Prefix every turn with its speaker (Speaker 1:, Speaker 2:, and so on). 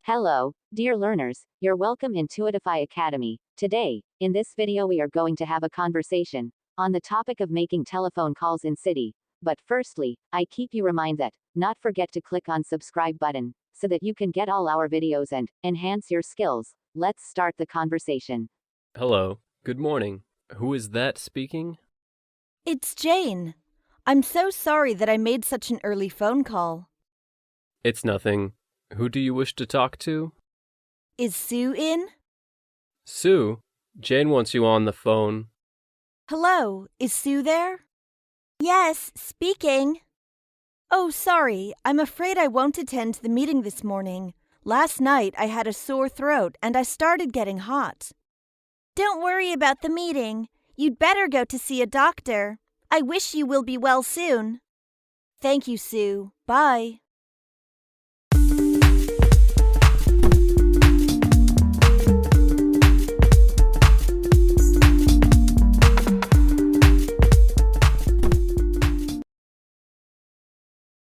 Speaker 1: Hello, dear learners, you're welcome in Tuitify Academy. Today, in this video we are going to have a conversation on the topic of making telephone calls in city. But firstly, I keep you remind that, not forget to click on subscribe button, so that you can get all our videos and enhance your skills. Let's start the conversation.
Speaker 2: Hello, good morning. Who is that speaking?
Speaker 3: It's Jane. I'm so sorry that I made such an early phone call.
Speaker 2: It's nothing. Who do you wish to talk to?
Speaker 3: Is Sue in?
Speaker 2: Sue, Jane wants you on the phone.
Speaker 3: Hello, is Sue there?
Speaker 4: Yes, speaking.
Speaker 3: Oh, sorry, I'm afraid I won't attend the meeting this morning. Last night I had a sore throat and I started getting hot.
Speaker 4: Don't worry about the meeting. You'd better go to see a doctor. I wish you will be well soon.
Speaker 3: Thank you, Sue. Bye.